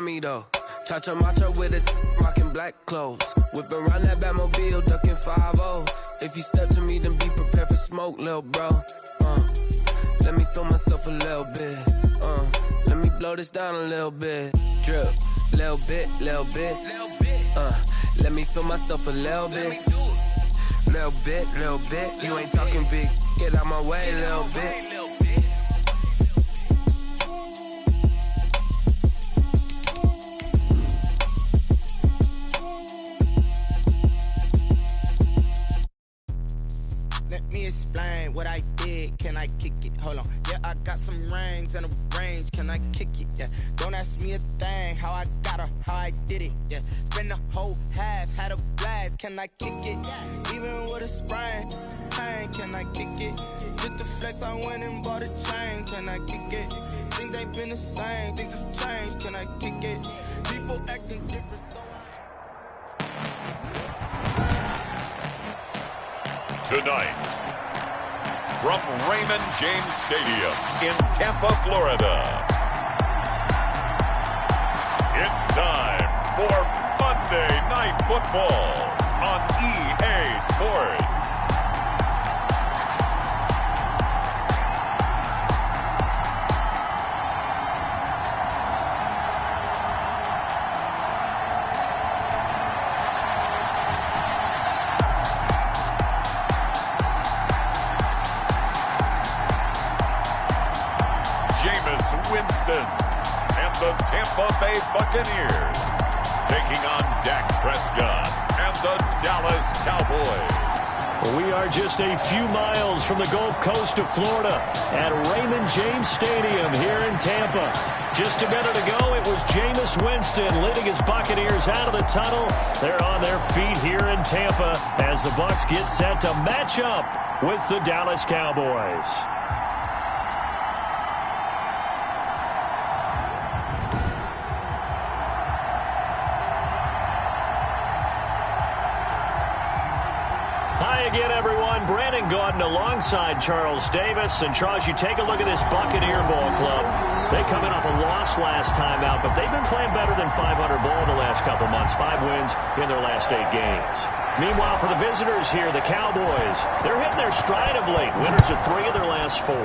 me though. Cha-cha matcha with a rockin' black clothes. Whippin' around that Batmobile, duckin' 5-0. If you step to me, then be prepared for smoke, lil' bro. Let me feel myself a little bit. Let me blow this down a little bit. Drip, little bit, little bit. Let me feel myself a little bit. Little bit, little bit. You ain't talking big. Get out my way, little bit. Let me explain what I did. Can I kick it? Hold on. Yeah, I got some rings and a range. Can I kick it? Yeah. Don't ask me a thing. How I got her, how I did it. Yeah. Spend the whole half, had a blast. Can I kick it? Even with a sprain. Pain, can I kick it? Just the flex, I went and bought a chain. Can I kick it? Things ain't been the same. Things have changed. Can I kick it? People acting different, so Tonight, from Raymond James Stadium in Tampa, Florida, it's time for Monday Night Football on EA Sports. Winston and the Tampa Bay Buccaneers taking on Dak Prescott and the Dallas Cowboys. We are just a few miles from the Gulf Coast of Florida at Raymond James Stadium here in Tampa. Just a minute ago, it was Jameis Winston leading his Buccaneers out of the tunnel. They're on their feet here in Tampa as the Bucs get set to match up with the Dallas Cowboys. Hi again, everyone. Brandon Gaudin alongside Charles Davis. And Charles, you take a look at this Buccaneer ball club. They come in off a loss last time out, but they've been playing better than 500 ball the last couple months. 5 wins in their last 8 games. Meanwhile, for the visitors here, the Cowboys, they're hitting their stride of late. Winners of 3 of their last 4.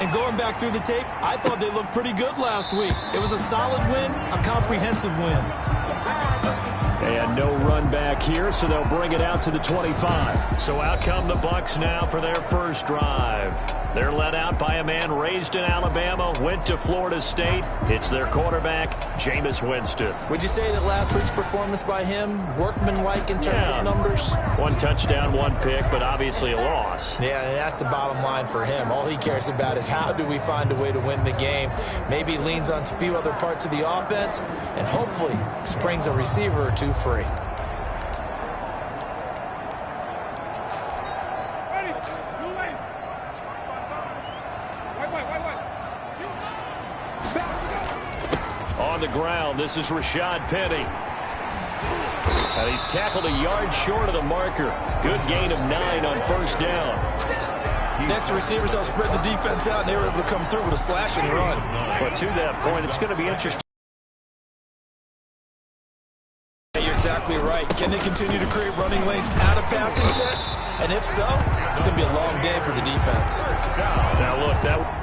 And going back through the tape, I thought they looked pretty good last week. It was a solid win, a comprehensive win. And no run back here, so they'll bring it out to the 25. So out come the Bucs now for their first drive. They're led out by a man raised in Alabama, went to Florida State. It's their quarterback, Jameis Winston. Would you say that last week's performance by him, workmanlike in terms of numbers? 1 touchdown, 1 pick, but obviously a loss. Yeah, and that's the bottom line for him. All he cares about is how do we find a way to win the game. Maybe leans on a few other parts of the offense, and hopefully springs a receiver or 2 free. On the ground, this is Rashad Penny. And he's tackled a yard short of the marker. Good gain of 9 on first down. Next, the receivers help spread the defense out, and they were able to come through with a slashing run. But to that point, it's going to be interesting. You're exactly right. Can they continue to create running lanes out of passing sets? And if so, it's going to be a long day for the defense. Now, look, that...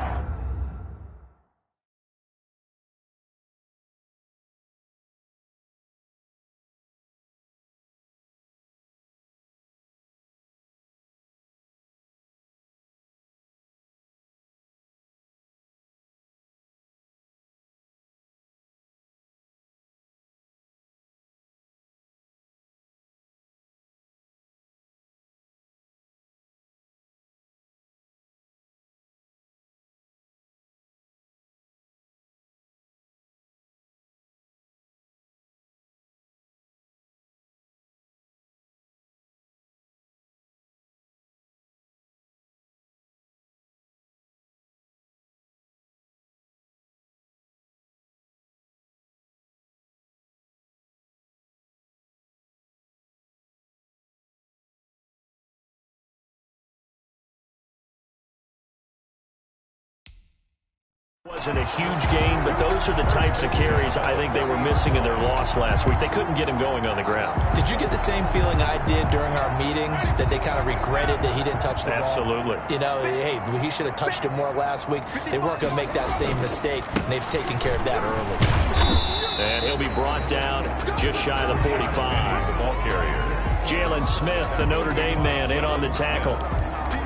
Wasn't a huge gain, but those are the types of carries I think they were missing in their loss last week. They couldn't get him going on the ground. Did you get the same feeling I did during our meetings, that they kind of regretted that he didn't touch the ball? Absolutely. You know, hey, he should have touched it more last week. They weren't going to make that same mistake, and they've taken care of that early. And he'll be brought down just shy of the 45. The ball carrier. Jalen Smith, the Notre Dame man, in on the tackle.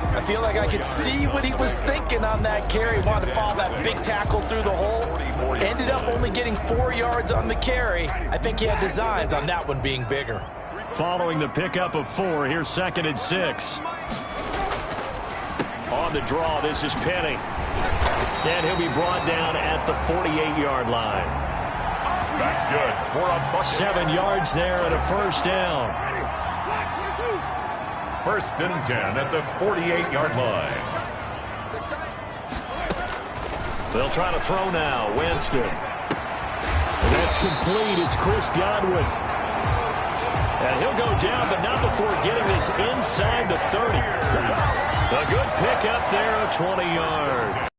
I feel like I could see what he was thinking on that carry. Wanted to follow that big tackle through the hole. Ended up only getting 4 yards on the carry. I think he had designs on that one being bigger. Following the pickup of 4, here's 2nd and 6. On the draw, this is Penny. And he'll be brought down at the 48-yard line. That's good. For a bucket. 7 yards there and a first down. 1st and 10 at the 48-yard line. They'll try to throw now. Winston. And that's complete. It's Chris Godwin. And he'll go down, but not before getting this inside the 30. A good pickup there of 20 yards.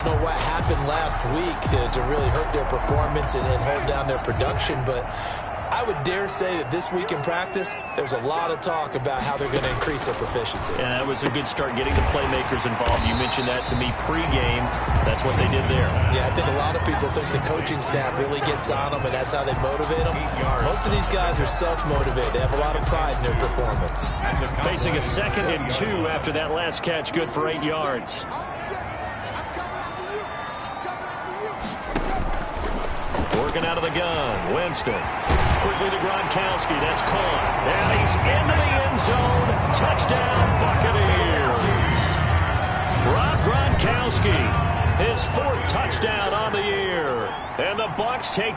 What happened last week to really hurt their performance and hold down their production, but I would dare say that this week in practice, there's a lot of talk about how they're going to increase their proficiency. Yeah, that was a good start, getting the playmakers involved. You mentioned that to me pregame. That's what they did there. Yeah, I think a lot of people think the coaching staff really gets on them, and that's how they motivate them. Most of these guys are self-motivated. They have a lot of pride in their performance. Facing a 2nd and 2 after that last catch, good for 8 yards. Working out of the gun, Winston. Quickly to Gronkowski, that's caught. And he's into the end zone. Touchdown, Buccaneers. Rob Gronkowski, his 4th touchdown on the year. And the Bucs take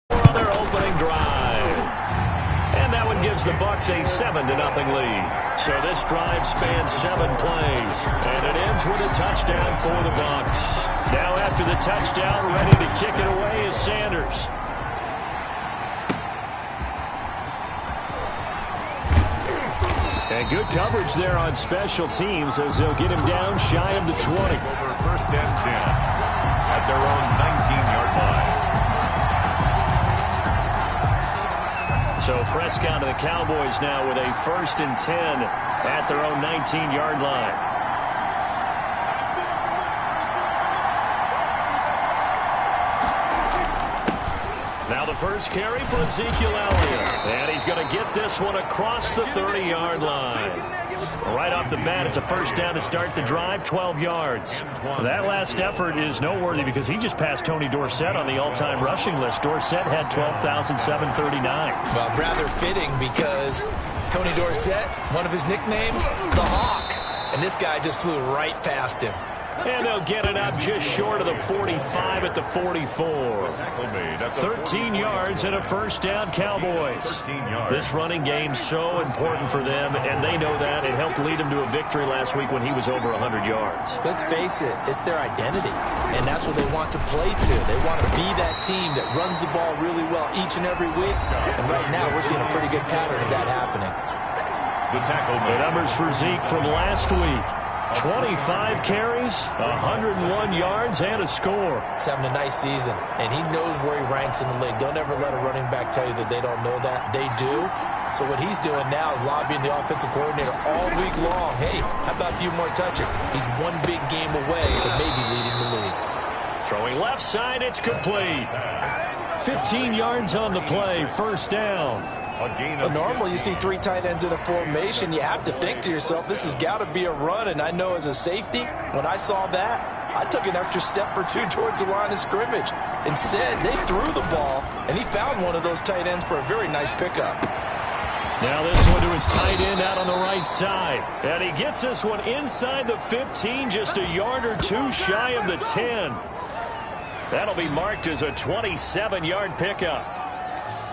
on their opening drive. And that one gives the Bucs a 7-0 lead. So this drive spans 7 plays. And it ends with a touchdown for the Bucs. Now after the touchdown, ready to kick it away is Sanders. And good coverage there on special teams as they'll get him down shy of the 20. Over 1st and 10 at their own 19-yard line. So Prescott and the Cowboys now with a 1st and 10 at their own 19-yard line. Now the first carry for Ezekiel Elliott. And he's going to get this one across the 30-yard line. Right off the bat, it's a first down to start the drive, 12 yards. That last effort is noteworthy because he just passed Tony Dorsett on the all-time rushing list. Dorsett had 12,739. Well, rather fitting because Tony Dorsett, one of his nicknames, the Hawk. And this guy just flew right past him. And they'll get it up just short of the 45 at the 44. 13 yards and a first down, Cowboys. This running game's so important for them, and they know that. It helped lead them to a victory last week when he was over 100 yards. Let's face it, it's their identity, and that's what they want to play to. They want to be that team that runs the ball really well each and every week, and right now we're seeing a pretty good pattern of that happening. The numbers for Zeke from last week. 25 carries, 101 yards, and a score. He's having a nice season, and he knows where he ranks in the league. Don't ever let a running back tell you that they don't know that. They do. So what he's doing now is lobbying the offensive coordinator all week long. Hey, how about a few more touches? He's one big game away from maybe leading the league. Throwing left side, it's complete. 15 yards on the play, first down. Normally you see 3 tight ends in a formation. You have to think to yourself, this has got to be a run. And I know as a safety, when I saw that, I took an extra step or 2 towards the line of scrimmage. Instead, they threw the ball, and he found one of those tight ends for a very nice pickup. Now this one to his tight end out on the right side. And he gets this one inside the 15, just a yard or 2 shy of the 10. That'll be marked as a 27-yard pickup.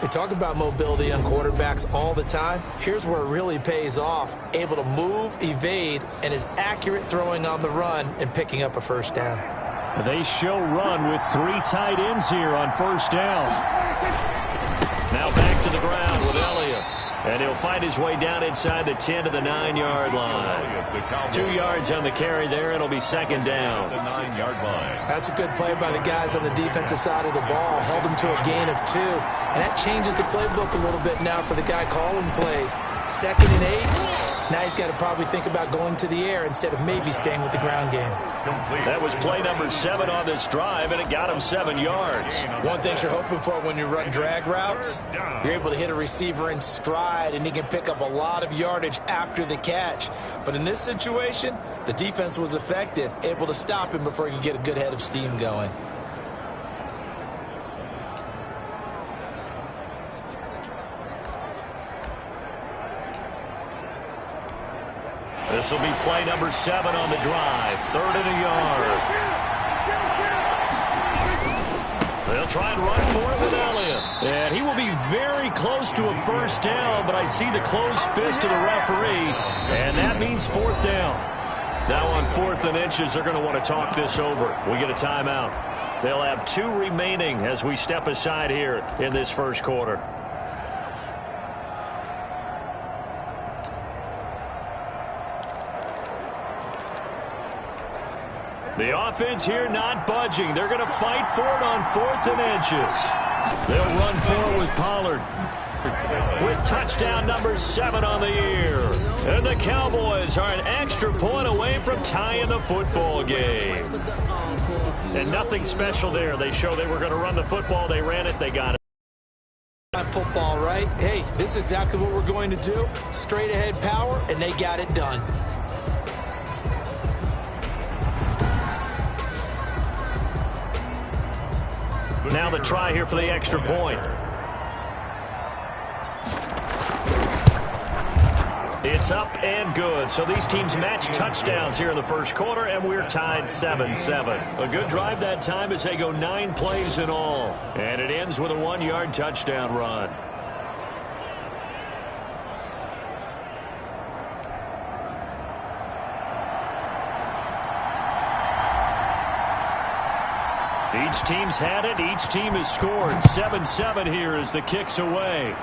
We talk about mobility on quarterbacks all the time. Here's where it really pays off. Able to move, evade, and is accurate throwing on the run and picking up a first down. They show run with 3 tight ends here on first down. Now back to the ground with Elliott. And he'll find his way down inside the 10 to the 9-yard line. 2 yards on the carry there. It'll be second down. The 9-yard line. That's a good play by the guys on the defensive side of the ball. Held him to a gain of 2. And that changes the playbook a little bit now for the guy calling plays. 2nd and 8. Now he's got to probably think about going to the air instead of maybe staying with the ground game. That was play number 7 on this drive, and it got him 7 yards. One thing you're hoping for when you run drag routes, you're able to hit a receiver in stride, and he can pick up a lot of yardage after the catch. But in this situation, the defense was effective, able to stop him before he could get a good head of steam going. This will be play number 7 on the drive. 3rd and a yard. They'll try and run for it with Elliott. And he will be very close to a first down, but I see the closed fist of the referee, and that means 4th down. Now on 4th and inches, they're going to want to talk this over. We get a timeout. They'll have 2 remaining as we step aside here in this first quarter. The offense here not budging. They're going to fight for it on 4th and inches. They'll run for it with Pollard. With touchdown number 7 on the year. And the Cowboys are an extra point away from tying the football game. And nothing special there. They show they were going to run the football. They ran it. They got it. Football, right? Hey, this is exactly what we're going to do. Straight ahead power, and they got it done. Now the try here for the extra point. It's up and good. So these teams match touchdowns here in the first quarter, and we're tied 7-7. A good drive that time as they go 9 plays in all. And it ends with a 1-yard touchdown run. Each team's had it. Each team has scored. 7-7 here as the kick's away.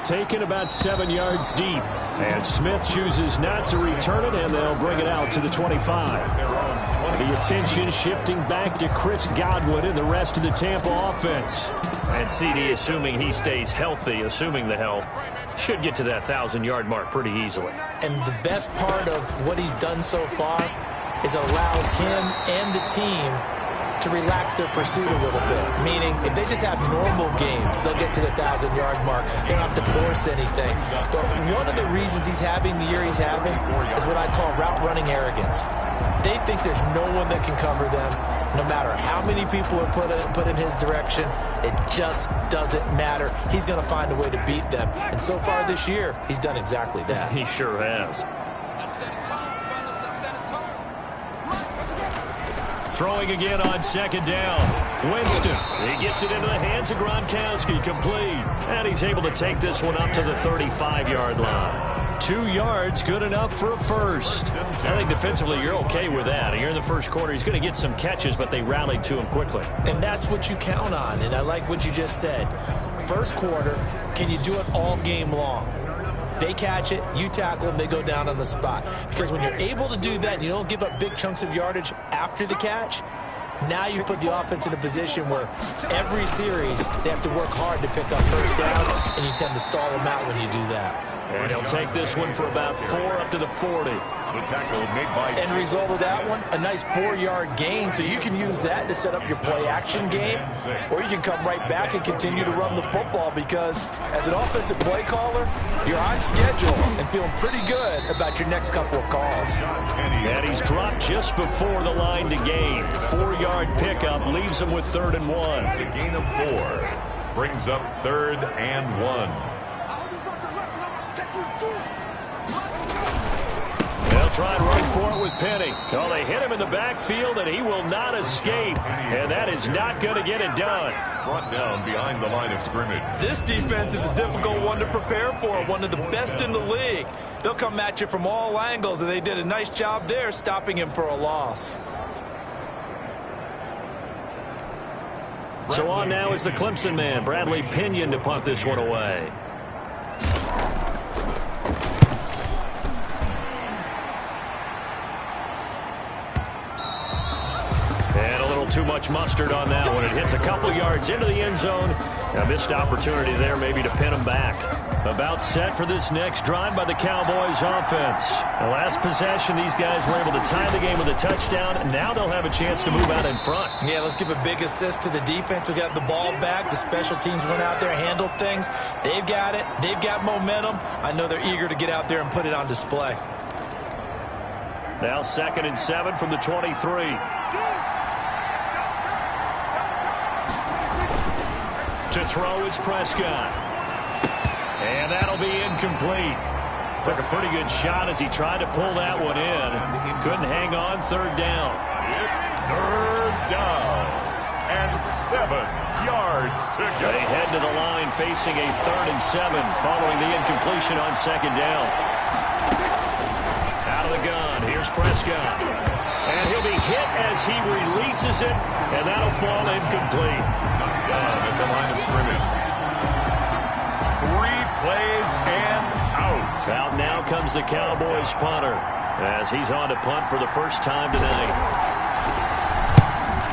Taken about 7 yards deep. And Smith chooses not to return it, and they'll bring it out to the 25. The attention shifting back to Chris Godwin and the rest of the Tampa offense. And CD, assuming he stays healthy, assuming the health, should get to that 1,000-yard mark pretty easily. And the best part of what he's done so far is allows him and the team to relax their pursuit a little bit. Meaning, if they just have normal games, they'll get to the 1,000-yard mark. They don't have to force anything. But one of the reasons he's having the year he's having is what I call route-running arrogance. They think there's no one that can cover them. No matter how many people are put in his direction, it just doesn't matter. He's going to find a way to beat them. And so far this year, he's done exactly that. He sure has. Throwing again on 2nd down. Winston, he gets it into the hands of Gronkowski, complete. And he's able to take this one up to the 35-yard line. 2 yards, good enough for a first. I think defensively you're okay with that. Here in the first quarter, he's going to get some catches, but they rallied to him quickly. And that's what you count on, and I like what you just said. First quarter, can you do it all game long? They catch it, you tackle them, they go down on the spot. Because when you're able to do that and you don't give up big chunks of yardage after the catch, now you put the offense in a position where every series they have to work hard to pick up first downs, and you tend to stall them out when you do that. And he'll take this one for about 4 up to the 40. The tackle made by End result of that one, a nice 4-yard gain, so you can use that to set up your play-action game, or you can come right back and continue to run the football because as an offensive play caller, you're on schedule and feeling pretty good about your next couple of calls. And he's dropped just before the line to gain. 4-yard pickup leaves him with 3rd and 1. The gain of 4 brings up 3rd and 1. They'll try and run for it with Penny. Oh, they hit him in the backfield, and he will not escape. And that is not going to get it done. Brought down behind the line of scrimmage. This defense is a difficult one to prepare for, one of the best in the league. They'll come at you from all angles, and they did a nice job there stopping him for a loss. So on now is the Clemson man, Bradley Pinion, to punt this one away. too much mustard on that one. It hits a couple yards into the end zone. A missed opportunity there maybe to pin them back. About set for this next drive by the Cowboys offense. The last possession, these guys were able to tie the game with a touchdown, and now they'll have a chance to move out in front. Yeah, let's give a big assist to the defense who got the ball back. The special teams went out there and handled things. They've got it. They've got momentum. I know they're eager to get out there and put it on display. Now 2nd and 7 from the 23. To throw is Prescott. And that'll be incomplete. Took a pretty good shot as he tried to pull that one in. Couldn't hang on. 3rd down. It's 3rd down. And 7 yards to go. They head to the line facing a 3rd and 7 following the incompletion on 2nd down. Out of the gun. Here's Prescott. And he'll be hit as he releases it. And that'll fall incomplete. Down at the line of scrimmage. 3 plays and out. Out now comes the Cowboys punter as he's on to punt for the first time tonight.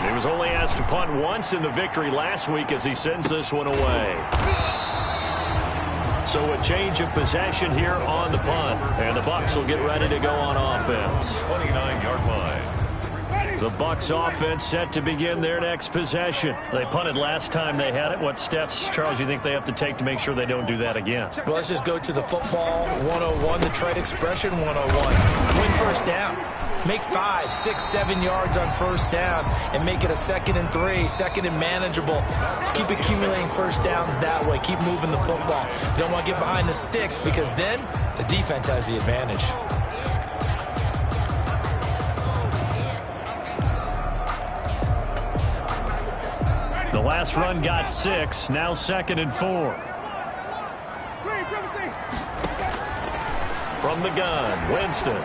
He was only asked to punt once in the victory last week as he sends this one away. So a change of possession here on the punt, and the Bucs will get ready to go on offense. 29-yard line. The Bucs offense set to begin their next possession. They punted last time they had it. What steps, Charles, you think they have to take to make sure they don't do that again? Well, let's just go to the football 101, the trade expression 101. Win first down. Make 5, 6, 7 yards on first down and make it a 2nd and 3, 2nd and manageable. Keep accumulating first downs that way. Keep moving the football. You don't want to get behind the sticks because then the defense has the advantage. The last run got 6, now 2nd and 4. From the gun, Winston.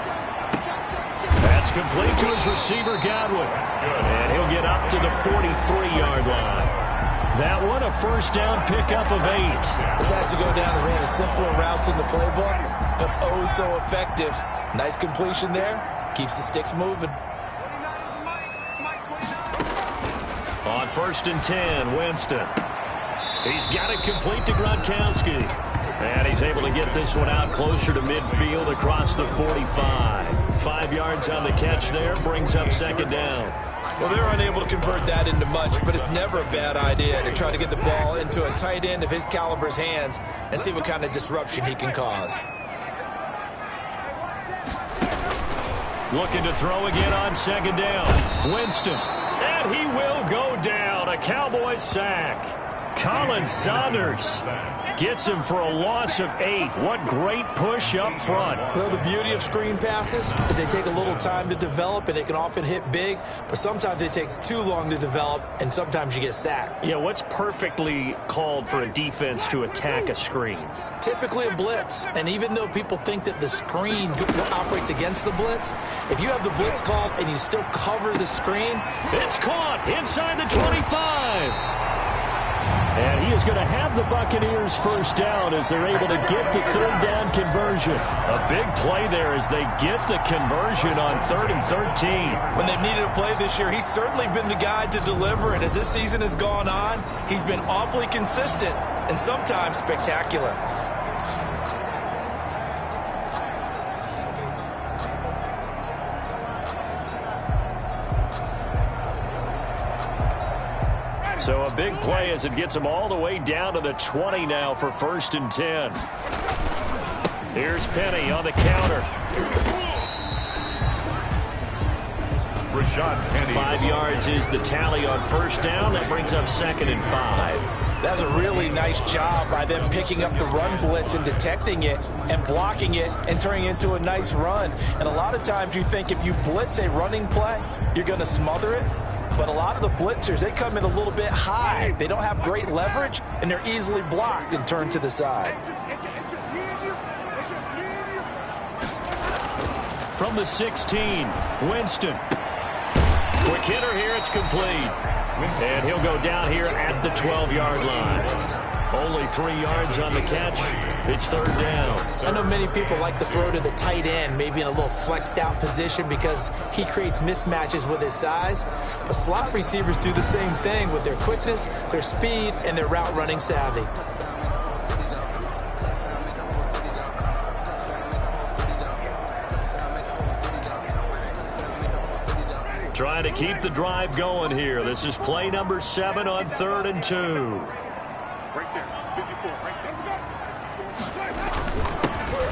That's complete to his receiver, Godwin. And he'll get up to the 43-yard line. That one, a first down pickup of 8. This has to go down as one of the simpler routes in the playbook, but oh so effective. Nice completion there. Keeps the sticks moving. On 1st and 10, Winston. He's got it complete to Gronkowski. And he's able to get this one out closer to midfield across the 45. 5 yards on the catch there, brings up 2nd down. Well, they're unable to convert that into much, but it's never a bad idea to try to get the ball into a tight end of his caliber's hands and see what kind of disruption he can cause. Looking to throw again on 2nd down. Winston. And he will go down. A Cowboys sack. Colin Saunders gets him for a loss of 8. What great push up front. Well, the beauty of screen passes is they take a little time to develop, and they can often hit big, but sometimes they take too long to develop, and sometimes you get sacked. Yeah, what's perfectly called for a defense to attack a screen? Typically a blitz, and even though people think that the screen operates against the blitz, if you have the blitz called and you still cover the screen, it's caught inside the 25. And he is going to have the Buccaneers first down as they're able to get the 3rd down conversion. A big play there as they get the conversion on 3rd and 13. When they've needed a play this year, he's certainly been the guy to deliver. And as this season has gone on, he's been awfully consistent and sometimes spectacular. So a big play as it gets them all the way down to the 20 now for 1st and 10. Here's Penny on the counter. Rashad Penny. 5 yards is the tally on first down. That brings up 2nd and 5. That was a really nice job by them picking up the run blitz and detecting it and blocking it and turning it into a nice run. And a lot of times you think if you blitz a running play, you're going to smother it. But a lot of the blitzers, they come in a little bit high. They don't have great leverage, and they're easily blocked and turned to the side. From the 16, Winston. Quick hitter here, it's complete. And he'll go down here at the 12-yard line. Only 3 yards on the catch. It's third down. I know many people like to throw to the tight end, maybe in a little flexed out position because he creates mismatches with his size. But slot receivers do the same thing with their quickness, their speed, and their route running savvy. Trying to keep the drive going here. This is play number 7 on 3rd and 2.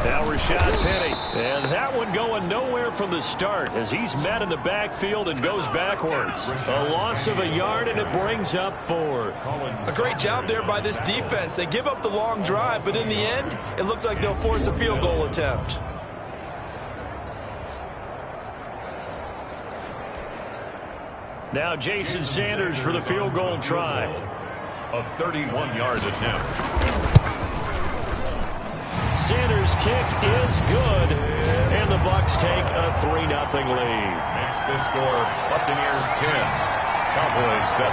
Now Rashad Penny. And that one going nowhere from the start as he's met in the backfield and goes backwards. A loss of a yard, and it brings up 4th. A great job there by this defense. They give up the long drive, but in the end, it looks like they'll force a field goal attempt. Now Jason Sanders for the field goal try. A 31-yard attempt. Sanders' kick is good, and the Bucs take a 3-0 lead. Makes the score Buccaneers 10, Cowboys 7.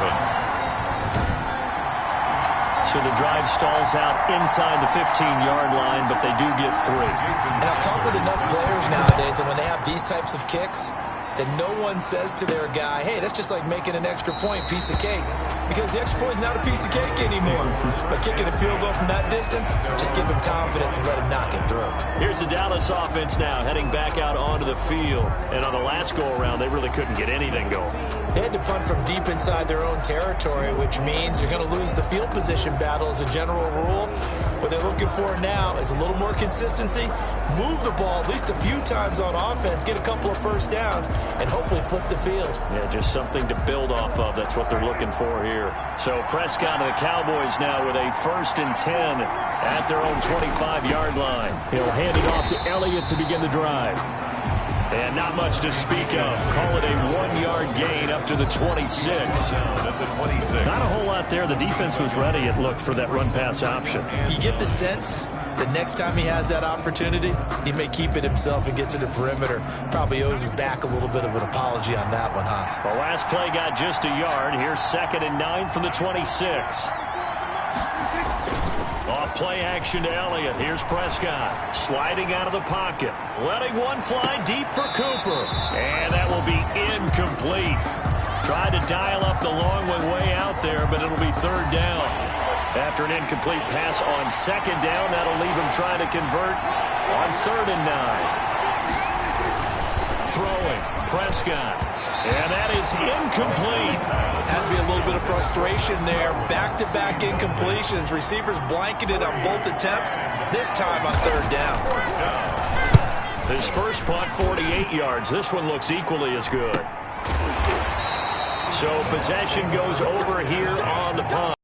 So the drive stalls out inside the 15-yard line, but they do get 3. And I've talked with enough players nowadays, and when they have these types of kicks, that no one says to their guy, hey, that's just like making an extra point, piece of cake. Because the extra point is not a piece of cake anymore. But kicking a field goal from that distance, just give him confidence and let him knock it through. Here's the Dallas offense now heading back out onto the field. And on the last go-around, they really couldn't get anything going. They had to punt from deep inside their own territory, which means you're going to lose the field position battle as a general rule. What they're looking for now is a little more consistency, move the ball at least a few times on offense, get a couple of first downs, and hopefully flip the field. Yeah, just something to build off of. That's what they're looking for here. So Prescott and the Cowboys now with a 1st and 10 at their own 25-yard line. He'll hand it off to Elliott to begin the drive. And not much to speak of. Call it a 1-yard gain up to the 26. At the 26. Not a whole lot there. The defense was ready, it looked, for that run-pass option. You get the sense that next time he has that opportunity, he may keep it himself and get to the perimeter. Probably owes his back a little bit of an apology on that one, huh? The last play got just a yard. Here's 2nd and 9 from the 26. Off play action to Elliott. Here's Prescott sliding out of the pocket, letting one fly deep for Cooper, and that will be incomplete. Tried to dial up the long one way out there, but it'll be 3rd down. After an incomplete pass on 2nd down, that'll leave him trying to convert on 3rd and 9. Throwing, Prescott. And that is incomplete. Has to be a little bit of frustration there. Back-to-back incompletions. Receivers blanketed on both attempts, this time on 3rd down. His first punt, 48 yards. This one looks equally as good. So possession goes over here on the punt.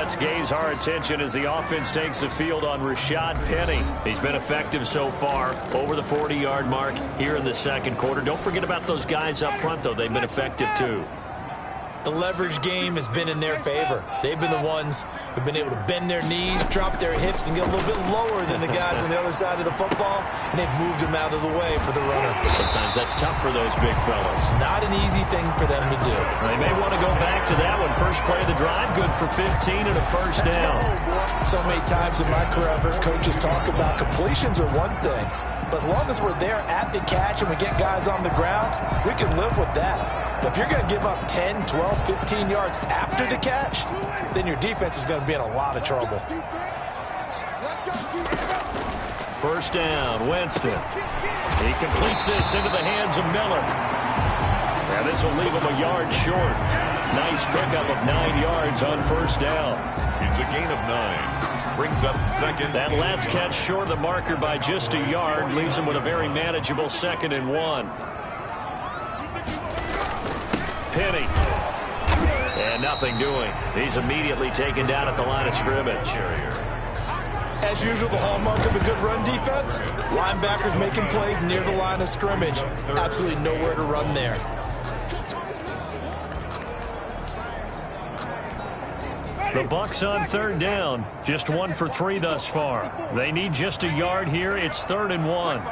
Let's gaze our attention as the offense takes the field on Rashad Penny. He's been effective so far, over the 40-yard mark here in the 2nd quarter. Don't forget about those guys up front, though. They've been effective, too. The leverage game has been in their favor. They've been the ones who've been able to bend their knees, drop their hips, and get a little bit lower than the guys on the other side of the football, and they've moved them out of the way for the runner. Sometimes that's tough for those big fellas. Not an easy thing for them to do. They may want to go back to that one. First play of the drive, good for 15 and a 1st down. So many times in my career, I've heard coaches talk about completions are one thing, but as long as we're there at the catch and we get guys on the ground, we can live with that. But if you're going to give up 10, 12, 15 yards after the catch, then your defense is going to be in a lot of trouble. 1st down, Winston. He completes this into the hands of Miller. Now this will leave him a yard short. Nice pickup of 9 yards on 1st down. It's a gain of 9. Brings up 2nd. That last catch short of the marker by just a yard leaves him with a very manageable 2nd and 1. Penny. And nothing doing. He's immediately taken down at the line of scrimmage. As usual, the hallmark of a good run defense, linebackers making plays near the line of scrimmage. Absolutely nowhere to run there. The Bucs on 3rd down. Just 1 for 3 thus far. They need just a yard here. It's 3rd and 1.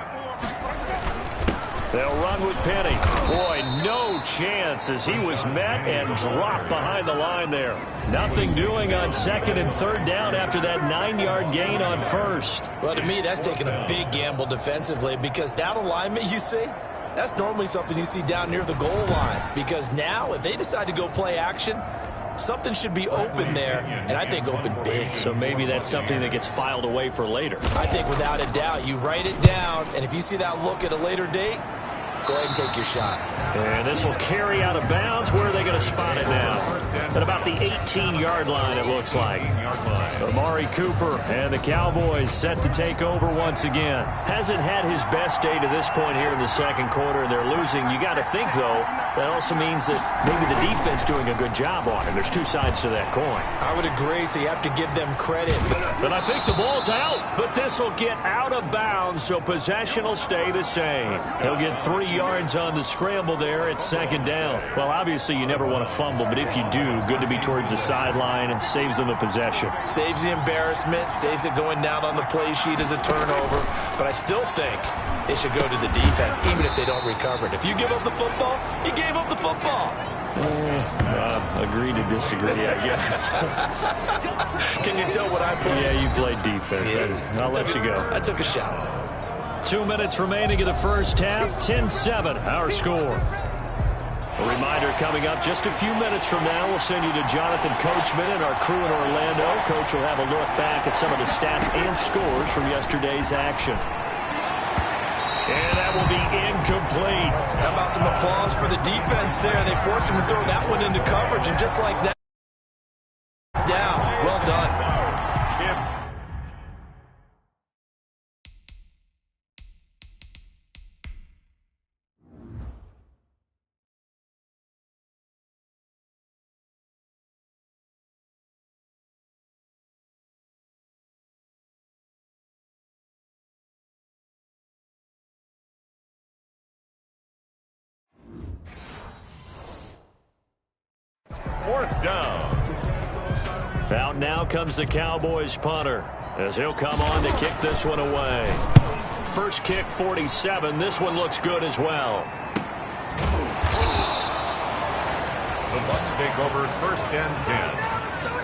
They'll run with Penny. Boy, no chance as he was met and dropped behind the line there. Nothing doing on second and third down after that 9-yard gain on first. Well, to me, that's taking a big gamble defensively because that alignment you see, that's normally something you see down near the goal line. Because now, if they decide to go play action, something should be open there, and I think open big. So maybe that's something that gets filed away for later. I think without a doubt, you write it down, and if you see that look at a later date, go ahead and take your shot. And this will carry out of bounds. Where are they going to spot it now? At about the 18-yard line, it looks like. Amari Cooper and the Cowboys set to take over once again. Hasn't had his best day to this point here in the second quarter, and they're losing. You got to think, though, that also means that maybe the defense doing a good job on it. There's two sides to that coin. I would agree, so you have to give them credit. But I think the ball's out, but this will get out of bounds, so possession will stay the same. He'll get 3 yards on the scramble there at second down. Well, obviously you never want to fumble, but if you do, good to be towards the sideline and saves them the possession. Saves the embarrassment, saves it going down on the play sheet as a turnover. But I still think it should go to the defense, even if they don't recover it. If you give up the football, you gave up the football. Agree to disagree, I guess. Can you tell what I played? Yeah, you played defense. Yeah. I'll let you go. I took a shot. 2 minutes remaining in the first half. 10-7, our score. A reminder coming up just a few minutes from now. We'll send you to Jonathan Coachman and our crew in Orlando. Coach will have a look back at some of the stats and scores from yesterday's action. And that will be incomplete. How about some applause for the defense there? They forced him to throw that one into coverage, and just like that, down. Well done. Fourth down. Out now comes the Cowboys punter as he'll come on to kick this one away. First kick, 47. This one looks good as well. The Bucs take over first and 10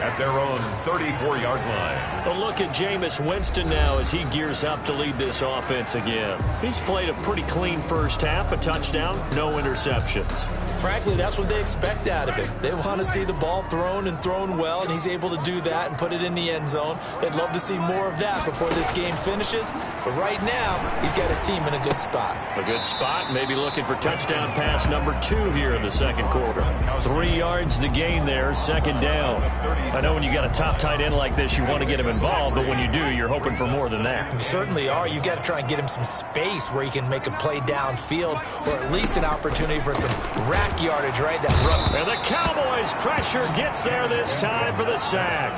at their own 34-yard line. A look at Jameis Winston now as he gears up to lead this offense again. He's played a pretty clean first half, a touchdown, no interceptions. Frankly, that's what they expect out of him. They want to see the ball thrown and thrown well, and he's able to do that and put it in the end zone. They'd love to see more of that before this game finishes, but right now, he's got his team in a good spot. A good spot, maybe looking for touchdown pass number 2 here in the second quarter. 3 yards the gain there, second down. I know when you got a top tight end like this, you want to get him involved, but when you do, you're hoping for more than that. You certainly are. You've got to try and get him some space where he can make a play downfield, or at least an opportunity for some rack yardage right down the road. And the Cowboys pressure gets there this time for the sack.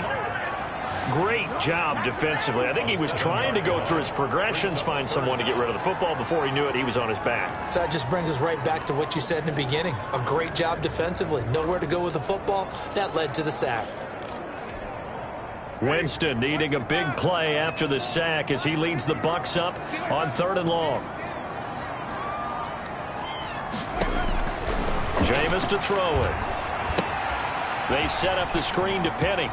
Great job defensively. I think he was trying to go through his progressions, find someone to get rid of the football. Before he knew it, he was on his back. So that just brings us right back to what you said in the beginning. A great job defensively. Nowhere to go with the football. That led to the sack. Winston needing a big play after the sack as he leads the Bucs up on 3rd and long. Jameis to throw it. They set up the screen to Penny.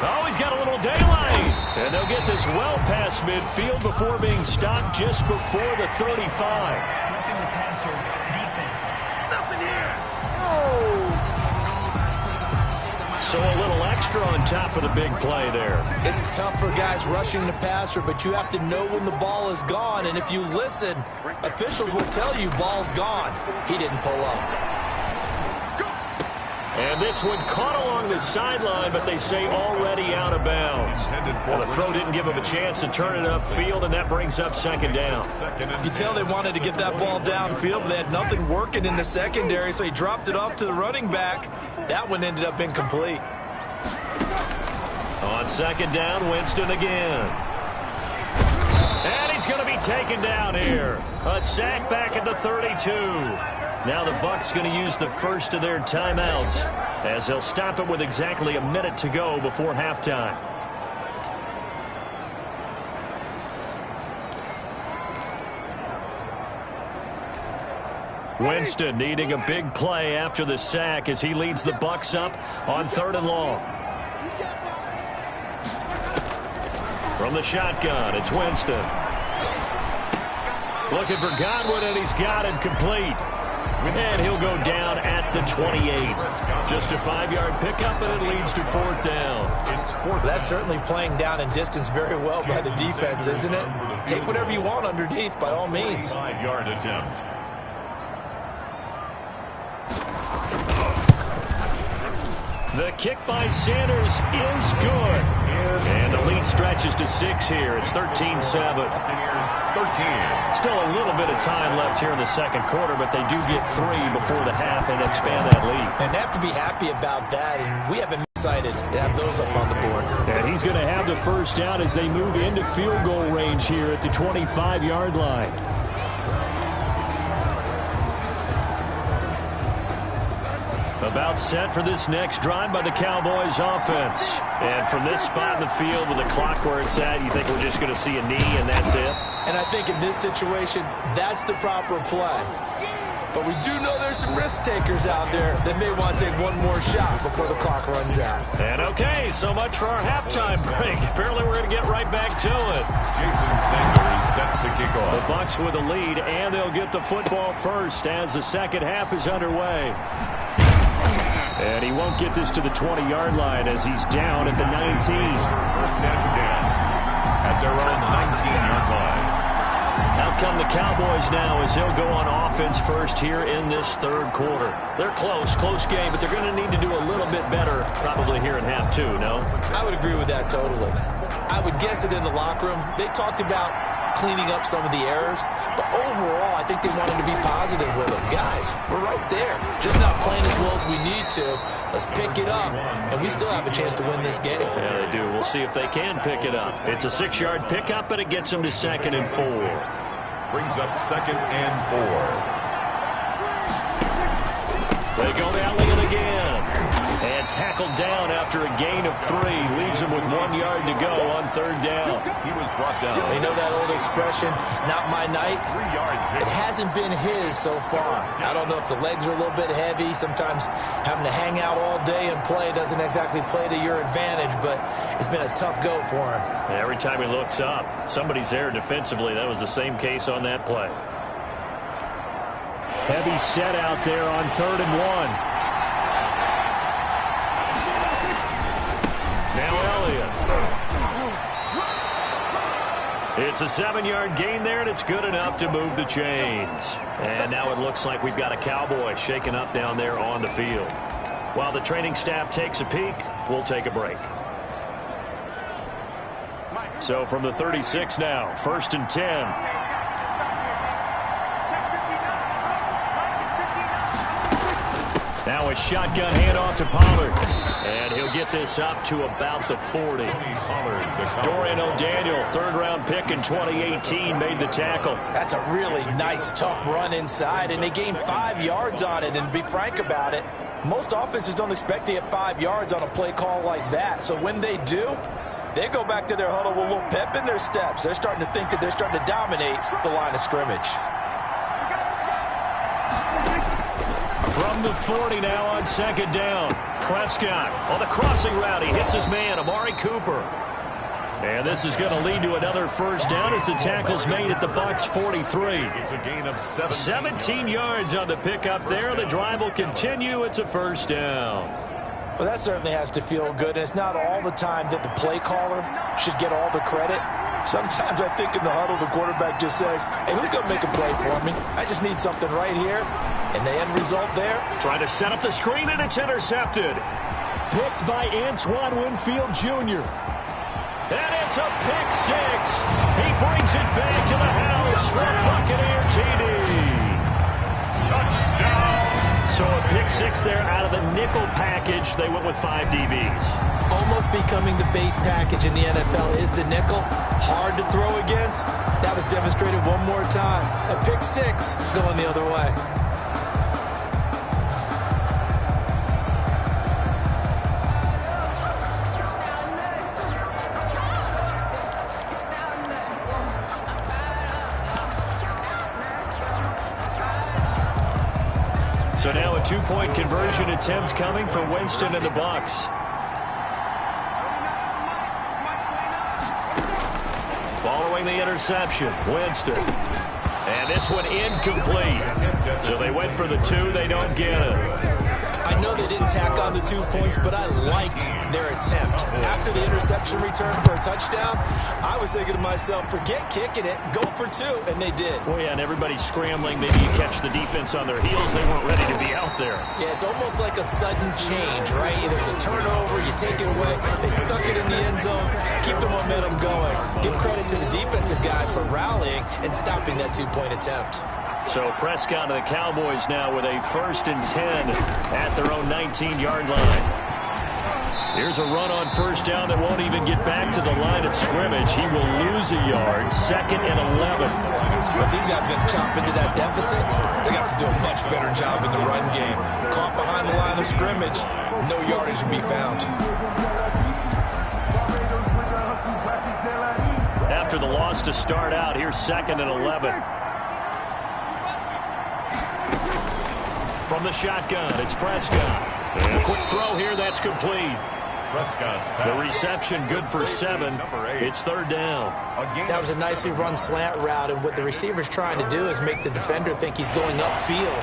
Oh, he's got a little daylight. And they'll get this well past midfield before being stopped just before the 35. Nothing to pass or defense. Nothing here. So a little extra on top of the big play there. It's tough for guys rushing the passer, but you have to know when the ball is gone. And if you listen, officials will tell you ball's gone. He didn't pull up. And this one caught along the sideline, but they say already out of bounds. Well, the throw didn't give him a chance to turn it upfield, and that brings up second down. You can tell they wanted to get that ball downfield, but they had nothing working in the secondary, so he dropped it off to the running back. That one ended up incomplete. On second down, Winston again. And he's going to be taken down here. A sack back at the 32. Now the Bucs going to use the first of their timeouts as they'll stop it with exactly a minute to go before halftime. Winston needing a big play after the sack as he leads the Bucs up on 3rd and long. From the shotgun, it's Winston. Looking for Godwin, and he's got him complete. And he'll go down at the 28. Just a 5-yard pickup, and it leads to 4th down. That's certainly playing down and distance very well by the defense, isn't it? Take whatever you want underneath, by all means. 5-yard attempt. The kick by Sanders is good. And the lead stretches to 6 here. It's 13-7. 13. Still a little bit of time left here in the second quarter, but they do get 3 before the half and expand that lead. And they have to be happy about that, and we have been excited to have those up on the board. And he's going to have the first down as they move into field goal range here at the 25-yard line. About set for this next drive by the Cowboys offense. And from this spot in the field with the clock where it's at, you think we're just going to see a knee and that's it? And I think in this situation, that's the proper play. But we do know there's some risk takers out there that may want to take one more shot before the clock runs out. And okay, so much for our halftime break. Apparently we're going to get right back to it. Jason Sanders set to kick off. The Bucs with a lead, and they'll get the football first as the second half is underway. And he won't get this to the 20-yard line as he's down at the 19. First and 10 at their own 19-yard line. Out come the Cowboys now as they'll go on offense first here in this third quarter. They're close game, but they're going to need to do a little bit better probably here in half 2, no? I would agree with that totally. I would guess it in the locker room. They talked about cleaning up some of the errors, but overall, I think they wanted to be positive with them. Guys, we're right there. Just not playing as well as we need to. Let's pick it up, and we still have a chance to win this game. Yeah, they do. We'll see if they can pick it up. It's a 6-yard pickup, but it gets them to 2nd and 4. Brings up 2nd and 4. They go to Elliott again. And tackled down after a gain of 3. Leaves him with 1 yard to go on 3rd down. He was brought down. You know that old expression, it's not my night? 3-yard It hasn't been his so far. I don't know if the legs are a little bit heavy. Sometimes having to hang out all day and play doesn't exactly play to your advantage, but it's been a tough go for him. Every time he looks up, somebody's there defensively. That was the same case on that play. Heavy set out there on 3rd and 1. Now Elliott. It's a 7-yard gain there, and it's good enough to move the chains. And now it looks like we've got a Cowboy shaken up down there on the field. While the training staff takes a peek, we'll take a break. So from the 36 now, 1st and 10. Now a shotgun handoff to Pollard. And he'll get this up to about the 40. Dorian O'Daniel, 3rd-round pick in 2018, made the tackle. That's a really nice, tough run inside, and they gained 5 yards on it. And to be frank about it, most offenses don't expect to get 5 yards on a play call like that. So when they do, they go back to their huddle with a little pep in their steps. They're starting to think that they're starting to dominate the line of scrimmage. From the 40 now on 2nd down. Prescott on the crossing route. He hits his man, Amari Cooper. And this is going to lead to another first down as the tackle's made at the Bucs 43. It's a gain of 17 yards on the pickup there. The drive will continue. It's a first down. Well, that certainly has to feel good. And it's not all the time that the play caller should get all the credit. Sometimes I think in the huddle, the quarterback just says, hey, who's going to make a play for me? I just need something right here. And the end result there. Trying to set up the screen, and it's intercepted. Picked by Antoine Winfield Jr. And it's a pick 6. He brings it back to the house for a Buccaneer TD. touchdown. So a pick 6 there out of the nickel package. They went with 5 DBs. Almost becoming the base package in the NFL is the nickel. Hard to throw against. That was demonstrated one more time. A pick 6 going the other way. a two-point conversion attempt coming for Winston and the Bucs. Following the interception, Winston. And this one incomplete. So they went for the two. They don't get it. I know they didn't tack on the 2 points, but I liked their attempt. After the interception return for a touchdown, I was thinking to myself, forget kicking it, go for two, and they did. Well, yeah, and everybody's scrambling. Maybe you catch the defense on their heels. They weren't ready to be out there. Yeah, it's almost like a sudden change, right? There's a turnover, you take it away. They stuck it in the end zone, keep the momentum going. Give credit to the defensive guys for rallying and stopping that 2-point attempt. So Prescott and the Cowboys now with a 1st and 10 at their own 19-yard line. Here's a run on 1st down that won't even get back to the line of scrimmage. He will lose a yard, 2nd and 11. But these guys going to chop into that deficit. They got to do a much better job in the run game. Caught behind the line of scrimmage, no yardage will be found. After the loss to start out, here's 2nd and 11. From the shotgun, it's Prescott. And a quick throw here, that's complete. Prescott's The reception good for 7. It's 3rd down. That was a nicely run slant route, and what the receiver's trying to do is make the defender think he's going upfield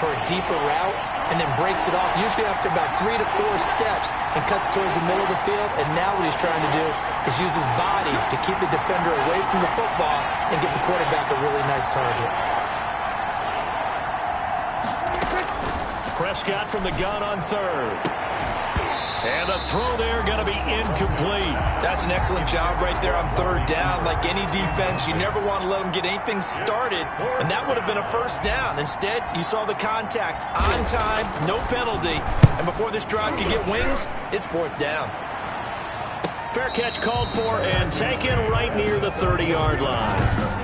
for a deeper route and then breaks it off, usually after about 3 to 4 steps, and cuts towards the middle of the field. And now what he's trying to do is use his body to keep the defender away from the football and get the quarterback a really nice target. Prescott from the gun on 3rd. And the throw there going to be incomplete. That's an excellent job right there on 3rd down. Like any defense, you never want to let them get anything started, and that would have been a 1st down. Instead, you saw the contact on time, no penalty, and before this drive could get wings, it's 4th down. Fair catch called for and taken right near the 30-yard line.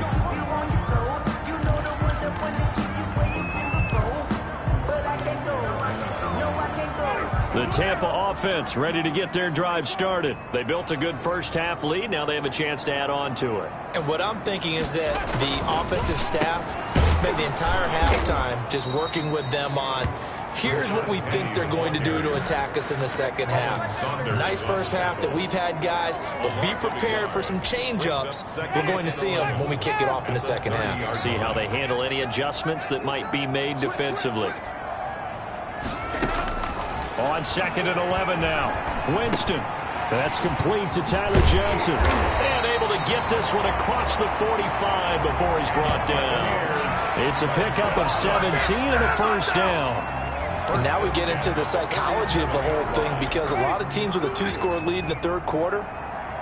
The Tampa offense ready to get their drive started. They built a good 1st half lead. Now they have a chance to add on to it. And what I'm thinking is that the offensive staff spent the entire halftime just working with them on, here's what we think they're going to do to attack us in the 2nd half. Nice 1st half that we've had, guys, but be prepared for some change-ups. We're going to see them when we kick it off in the 2nd half. See how they handle any adjustments that might be made defensively. On 2nd and 11 now. Winston. That's complete to Tyler Johnson. And able to get this one across the 45 before he's brought down. It's a pickup of 17 and a 1st down. And now we get into the psychology of the whole thing, because a lot of teams with a 2-score lead in the 3rd quarter,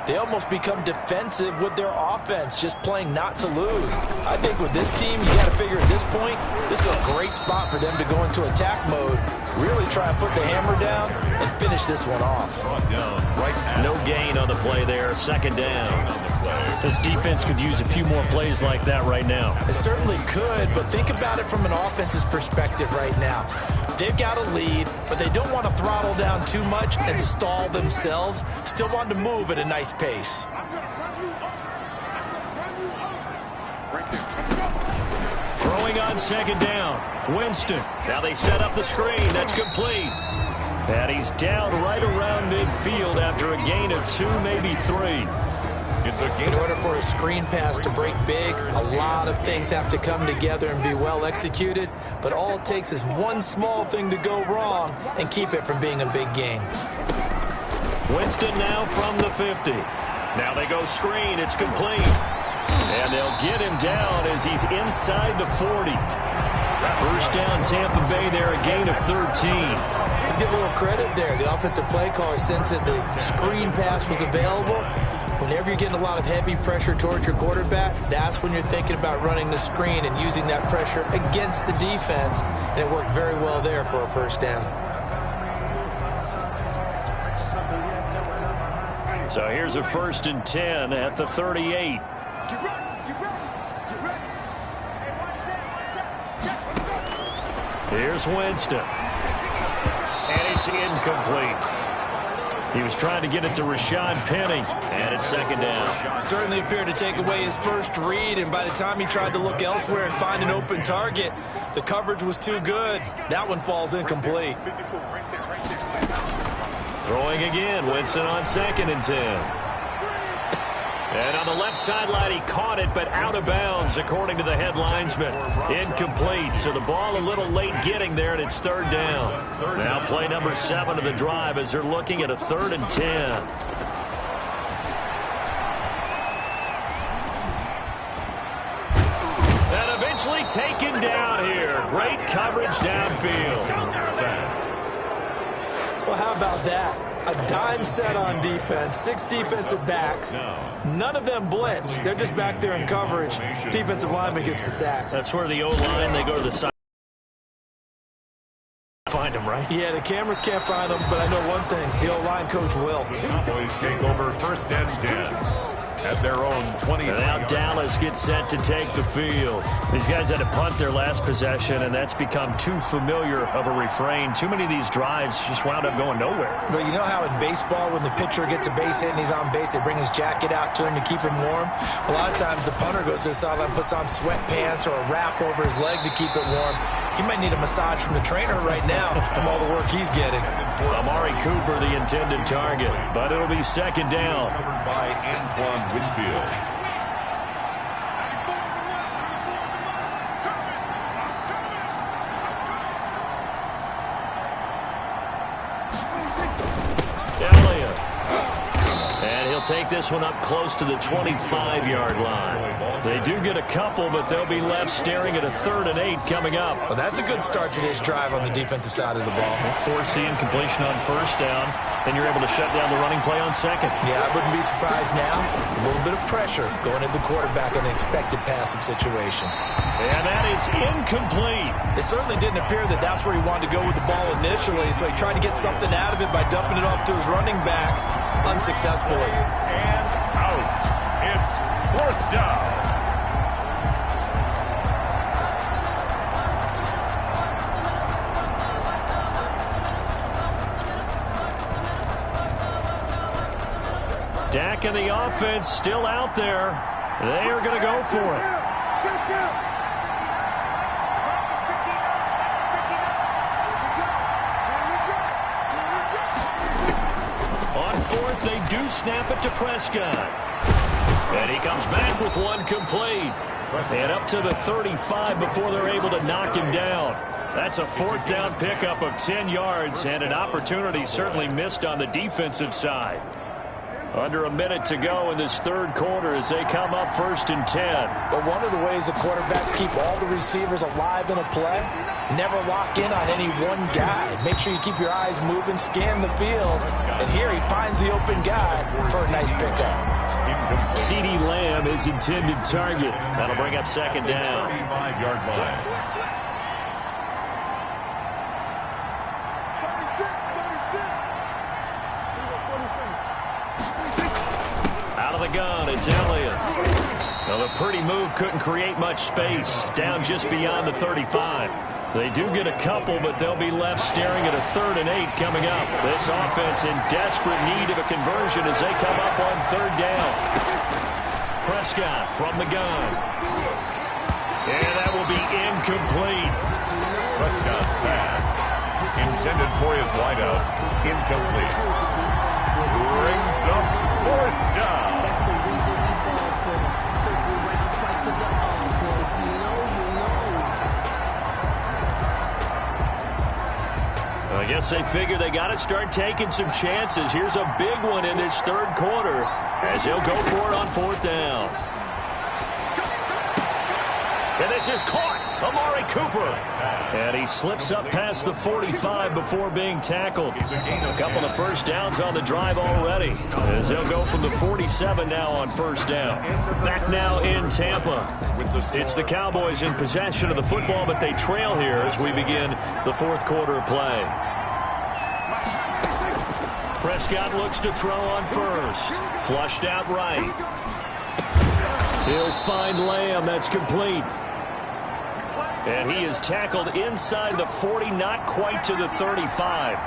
they almost become defensive with their offense, just playing not to lose. I think with this team, you got to figure at this point, this is a great spot for them to go into attack mode, really try and put the hammer down and finish this one off. No gain on the play there, 2nd down. This defense could use a few more plays like that right now. It certainly could, but think about it from an offense's perspective right now. They've got a lead, but they don't want to throttle down too much and stall themselves. Still want to move at a nice pace. Throwing on 2nd down. Winston. Now they set up the screen. That's complete. And he's down right around midfield after a gain of 2, maybe 3. In order for a screen pass to break big, a lot of things have to come together and be well executed, but all it takes is one small thing to go wrong and keep it from being a big gain. Winston now from the 50. Now they go screen. It's complete. And they'll get him down as he's inside the 40. 1st down Tampa Bay there, a gain of 13. Let's give a little credit there. The offensive play caller, since the screen pass was available, whenever you're getting a lot of heavy pressure towards your quarterback, that's when you're thinking about running the screen and using that pressure against the defense, and it worked very well there for a 1st down. So here's a 1st and 10 at the 38. Here's Winston. And it's incomplete. He was trying to get it to Rashad Penny, and it's second down. Certainly appeared to take away his first read, and by the time he tried to look elsewhere and find an open target, the coverage was too good. That one falls incomplete. Throwing again, Winston on 2nd and 10. And on the left sideline, he caught it, but out of bounds, according to the head linesman. Incomplete, so the ball a little late getting there, and it's 3rd down. Now play number 7 of the drive as they're looking at a 3rd and 10. And eventually taken down here. Great coverage downfield. Well, how about that? A dime set on defense, 6 defensive backs. None of them blitz. They're just back there in coverage. Defensive lineman gets the sack. That's where the O-line, they go to the side. Find him, right? Yeah, the cameras can't find him, but I know one thing. The O-line coach will. Cowboys take over 1st and 10. At their own 20. And now Dallas gets set to take the field. These guys had to punt their last possession, and that's become too familiar of a refrain. Too many of these drives just wound up going nowhere. But you know how in baseball, when the pitcher gets a base hit and he's on base, they bring his jacket out to him to keep him warm? A lot of times the punter goes to the sideline, puts on sweatpants or a wrap over his leg to keep it warm. He might need a massage from the trainer right now from all the work he's getting. Amari Cooper, the intended target, but it'll be 2nd down. Covered by Antoine Winfield. Elliott. And he'll take this one up close to the 25-yard line. They do get a couple, but they'll be left staring at a 3rd and 8 coming up. Well, that's a good start to this drive on the defensive side of the ball. Forcing completion on 1st down. Then you're able to shut down the running play on 2nd. Yeah, I wouldn't be surprised now. A little bit of pressure going at the quarterback in an expected passing situation. And that is incomplete. It certainly didn't appear that that's where he wanted to go with the ball initially, so he tried to get something out of it by dumping it off to his running back unsuccessfully. And out. It's 4th down. Dak and the offense still out there. They are going to go for it. On 4th, they do snap it to Prescott. And he comes back with one complete. And up to the 35 before they're able to knock him down. That's a 4th down pickup of 10 yards and an opportunity certainly missed on the defensive side. Under a minute to go in this 3rd quarter as they come up 1st and 10. But one of the ways the quarterbacks keep all the receivers alive in a play, never lock in on any one guy. Make sure you keep your eyes moving, scan the field, and here he finds the open guy for a nice pickup. CeeDee Lamb is intended target. That'll bring up 2nd down. 35-yard line. Gun, it's Elliott. Well, the pretty move couldn't create much space down just beyond the 35. They do get a couple, but they'll be left staring at a 3rd and 8 coming up. This offense in desperate need of a conversion as they come up on 3rd down. Prescott from the gun. And that will be incomplete. Prescott's pass, intended for his wideout, incomplete. Brings up 4th down. I guess they figure they got to start taking some chances. Here's a big one in this 3rd quarter as he'll go for it on 4th down. And this is caught. Amari Cooper. And he slips up past the 45 before being tackled. A couple of 1st downs on the drive already as they'll go from the 47 now on 1st down. Back now in Tampa. It's the Cowboys in possession of the football, but they trail here as we begin the 4th quarter play. Prescott looks to throw on 1st. Flushed out right. He'll find Lamb. That's complete. And he is tackled inside the 40, not quite to the 35.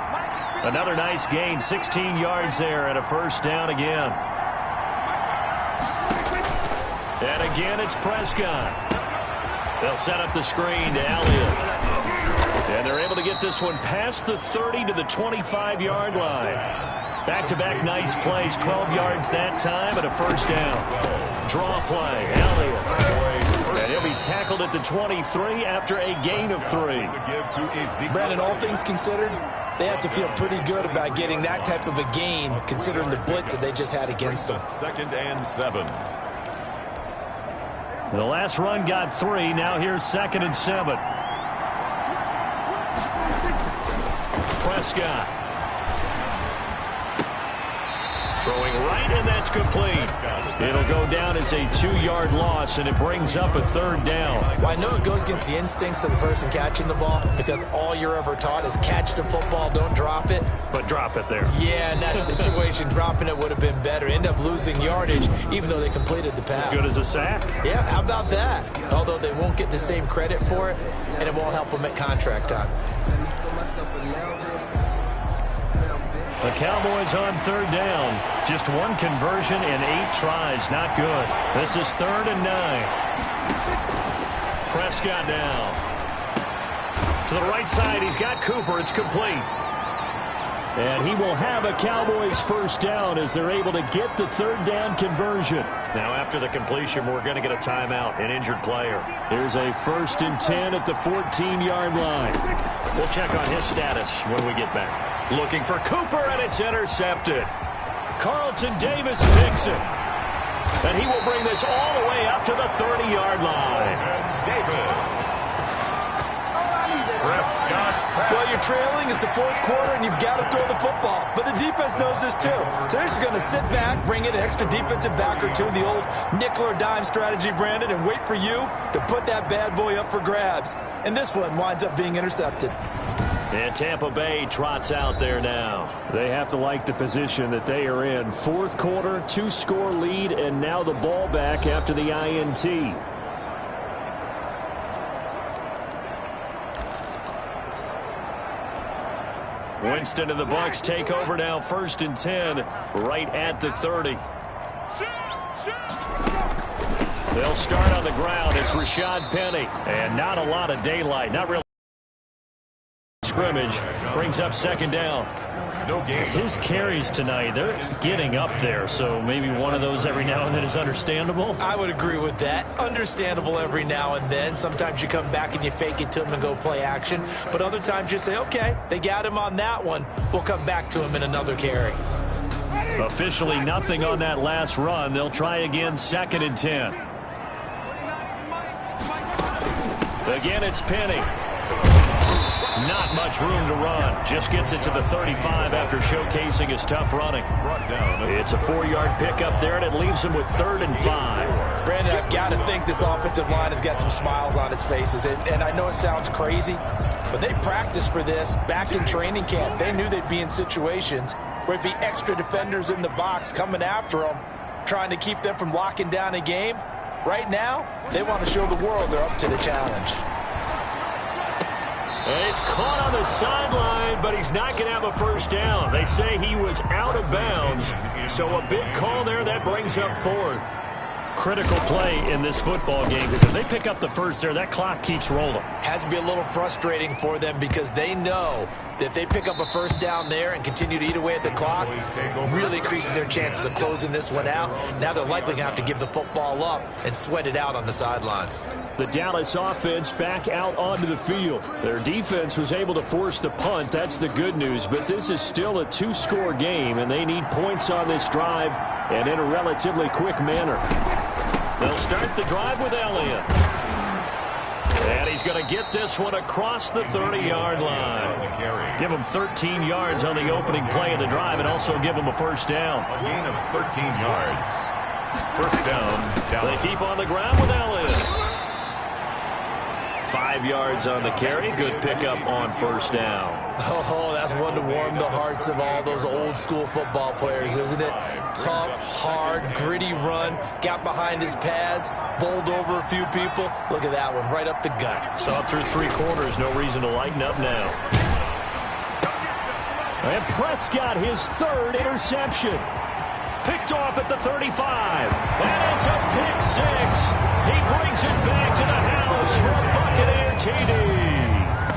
Another nice gain, 16 yards there and a first down again. And again, it's Prescott. They'll set up the screen to Elliott. And they're able to get this one past the 30 to the 25-yard line. Back-to-back nice plays, 12 yards that time and a first down. Draw play, Elliott. And he'll be tackled at the 23 after a gain of 3. Brandon, all things considered, they have to feel pretty good about getting that type of a gain, considering the blitz that they just had against them. 2nd and 7. The last run got 3. Now here's 2nd and 7. Prescott. Throwing right, and that's complete. It'll go down as a 2-yard loss, and it brings up a 3rd down. Well, I know it goes against the instincts of the person catching the ball because all you're ever taught is catch the football, don't drop it. But drop it there. Yeah, in that situation, dropping it would have been better. End up losing yardage, even though they completed the pass. As good as a sack. Yeah, how about that? Although they won't get the same credit for it, and it won't help them at contract time. The Cowboys on 3rd down. Just 1 conversion and 8 tries. Not good. This is 3rd and 9. Prescott down. To the right side, he's got Cooper. It's complete. And he will have a Cowboys first down as they're able to get the 3rd down conversion. Now after the completion, we're going to get a timeout, an injured player. Here's a 1st and 10 at the 14-yard line. We'll check on his status when we get back. Looking for Cooper, and it's intercepted. Carlton Davis picks it. And he will bring this all the way up to the 30-yard line. Davis. Well, you're trailing. It's the 4th quarter, and you've got to throw the football. But the defense knows this, too. So they're just going to sit back, bring in an extra defensive back or two, the old nickel or dime strategy, Brandon, and wait for you to put that bad boy up for grabs. And this one winds up being intercepted. And Tampa Bay trots out there now. They have to like the position that they are in. 4th quarter, 2-score lead, and now the ball back after the INT. Winston and the Bucs take over now, 1st and 10, right at the 30. They'll start on the ground. It's Rashad Penny, and not a lot of daylight. Not really. Scrimmage brings up 2nd down. No game. His carries tonight, they're getting up there, so maybe one of those every now and then is understandable. I would agree with that. Understandable every now and then. Sometimes you come back and you fake it to him and go play action. But other times you say, okay, they got him on that one. We'll come back to him in another carry. Officially nothing on that last run. They'll try again, 2nd and 10. Again, it's Penny. Not much room to run. Just gets it to the 35 after showcasing his tough running. It's a 4-yard pickup there, and it leaves him with 3rd and 5. Brandon, I've got to think this offensive line has got some smiles on its faces. And I know it sounds crazy, but they practiced for this back in training camp. They knew they'd be in situations where it'd be extra defenders in the box coming after them, trying to keep them from locking down a game. Right now, they want to show the world they're up to the challenge. And he's caught on the sideline, but he's not going to have a first down. They say he was out of bounds, so a big call there. That brings up 4th. Critical play in this football game, because if they pick up the first there, that clock keeps rolling. Has to be a little frustrating for them because they know that if they pick up a first down there and continue to eat away at the clock, really increases their chances of closing this one out. Now they're likely going to have to give the football up and sweat it out on the sideline. The Dallas offense back out onto the field. Their defense was able to force the punt. That's the good news. But this is still a 2-score game, and they need points on this drive and in a relatively quick manner. They'll start the drive with Elliott. And he's going to get this one across the 30-yard line. Give him 13 yards on the opening play of the drive and also give him a first down. A gain of 13 yards. First down. They keep on the ground with Elliott. 5 yards on the carry. Good pickup on first down. Oh, that's one to warm the hearts of all those old school football players, isn't it? Tough, hard, gritty run. Got behind his pads, bowled over a few people. Look at that one, right up the gut. Saw it through 3 quarters. No reason to lighten up now. And Prescott, his third interception. Picked off at the 35. And it's a pick six. He brings it back to the house for a Buccaneer TD.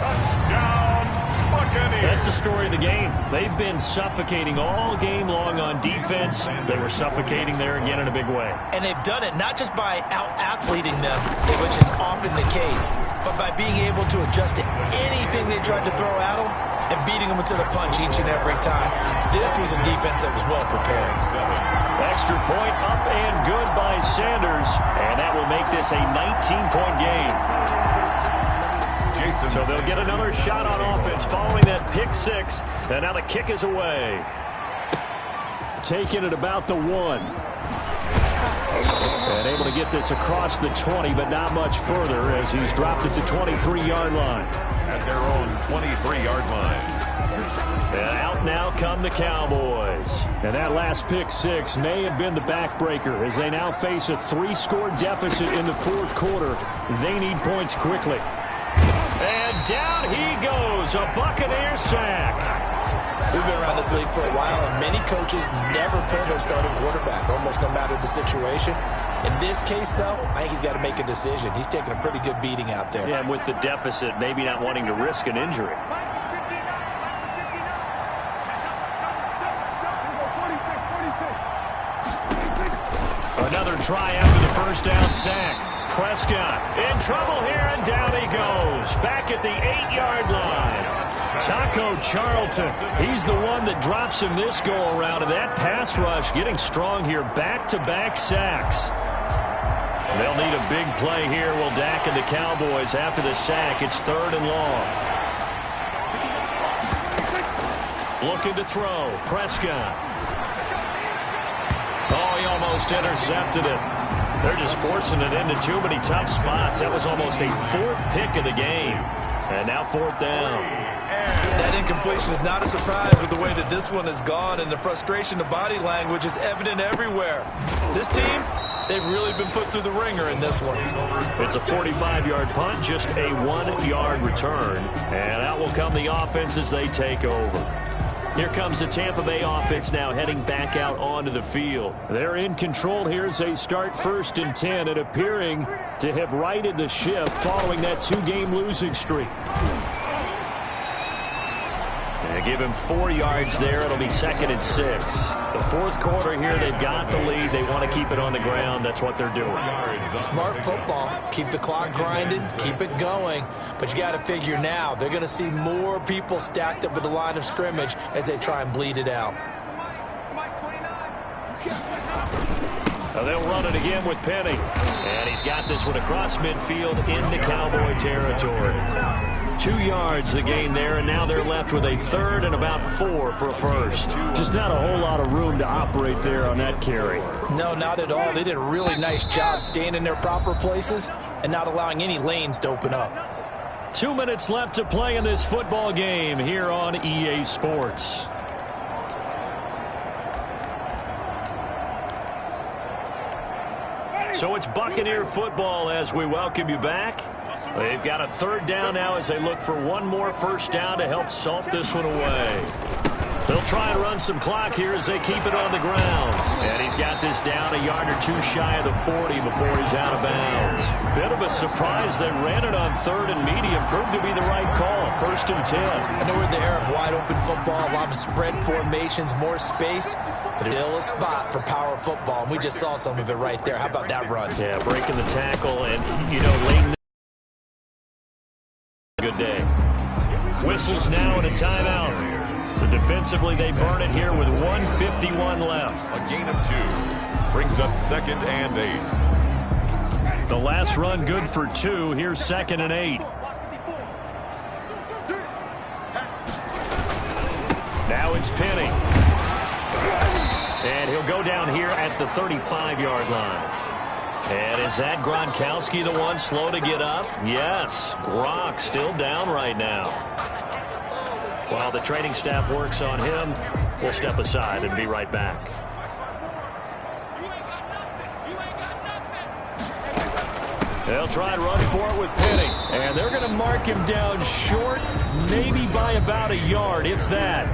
Touchdown, Buccaneers. That's the story of the game. They've been suffocating all game long on defense. They were suffocating there again in a big way. And they've done it not just by out-athleting them, which is often the case, but by being able to adjust to anything they tried to throw at them and beating them into the punch each and every time. This was a defense that was well prepared. Extra point up and good by Sanders, and that will make this a 19-point game. So they'll get another shot on offense following that pick six, and now the kick is away. Taking it about the 1. And able to get this across the 20, but not much further as he's dropped it to 23-yard line. At their own 23-yard line. And out now come the Cowboys. And that last pick six may have been the backbreaker as they now face a 3-score deficit in the fourth quarter. They need points quickly. And down he goes, a Buccaneer sack. We've been around this league for a while, and many coaches never pull their starting quarterback, almost no matter the situation. In this case, though, I think he's got to make a decision. He's taking a pretty good beating out there. Yeah, and with the deficit, maybe not wanting to risk an injury. Another try after the first down sack. Prescott in trouble here, and down he goes. Back at the 8-yard line. Taco Charlton, he's the one that drops him this go-around, and that pass rush getting strong here. Back-to-back sacks. They'll need a big play here. Will Dak and the Cowboys after the sack. It's 3rd and long. Looking to throw. Prescott. Oh, he almost intercepted it. They're just forcing it into too many tough spots. That was almost a 4th pick of the game. And now 4th down. That incompletion is not a surprise with the way that this one has gone, and the frustration of body language is evident everywhere. This team, they've really been put through the ringer in this one. It's a 45-yard punt, just a 1-yard return. And out will come the offense as they take over. Here comes the Tampa Bay offense now heading back out onto the field. They're in control here as they start 1st and 10 and appearing to have righted the ship following that 2-game losing streak. And give him 4 yards there. It'll be 2nd and 6. The fourth quarter here, they've got the lead. They want to keep it on the ground. That's what they're doing. Smart football. Keep the clock grinding. Keep it going. But you got to figure now, they're going to see more people stacked up at the line of scrimmage as they try and bleed it out. Now they'll run it again with Penny. And he's got this one across midfield into Cowboy territory. 2 yards the gain there, and now they're left with a 3rd and about 4 for a first. Just not a whole lot of room to operate there on that carry. No, not at all. They did a really nice job staying in their proper places and not allowing any lanes to open up. 2 minutes left to play in this football game here on EA Sports. So it's Buccaneer football as we welcome you back. They've got a 3rd down now as they look for one more first down to help salt this one away. They'll try and run some clock here as they keep it on the ground. And he's got this down a yard or 2 shy of the 40 before he's out of bounds. Bit of a surprise they ran it on 3rd and medium. Proved to be the right call. 1st and 10. I know we're in the era of wide open football, a lot of spread formations, more space, but still a spot for power football. And we just saw some of it right there. How about that run? Yeah, breaking the tackle and, you know, late. Good day. Whistles now and a timeout. So defensively, they burn it here with 1:51 left. A gain of 2 brings up 2nd and 8. The last run good for 2. Here's 2nd and 8. Now it's Penny. And he'll go down here at the 35-yard line. And is that Gronkowski the one slow to get up? Yes. Gronk still down right now. While the training staff works on him, we'll step aside and be right back. They'll try and run for it with Penny. And they're going to mark him down short, maybe by about a yard, if that.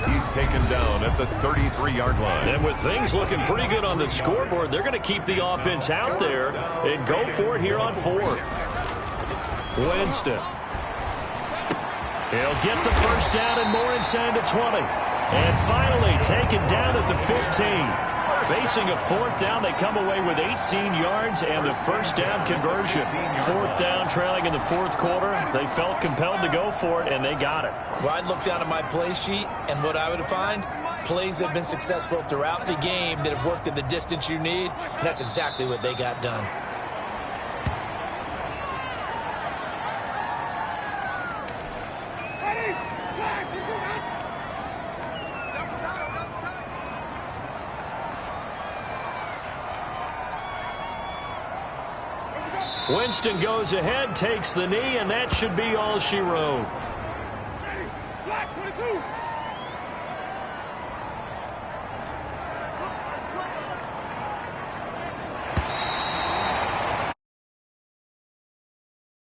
He's taken down at the 33-yard line. And with things looking pretty good on the scoreboard, they're going to keep the offense out there and go for it here on 4th. Winston. He'll get the first down and more inside the 20. And finally taken down at the 15. Facing a 4th down, they come away with 18 yards and the first down conversion. 4th down, trailing in the 4th quarter. They felt compelled to go for it, and they got it. Well, I'd look down at my play sheet, and what I would find, plays that have been successful throughout the game that have worked at the distance you need, and that's exactly what they got done. Winston goes ahead, takes the knee, and that should be all she wrote.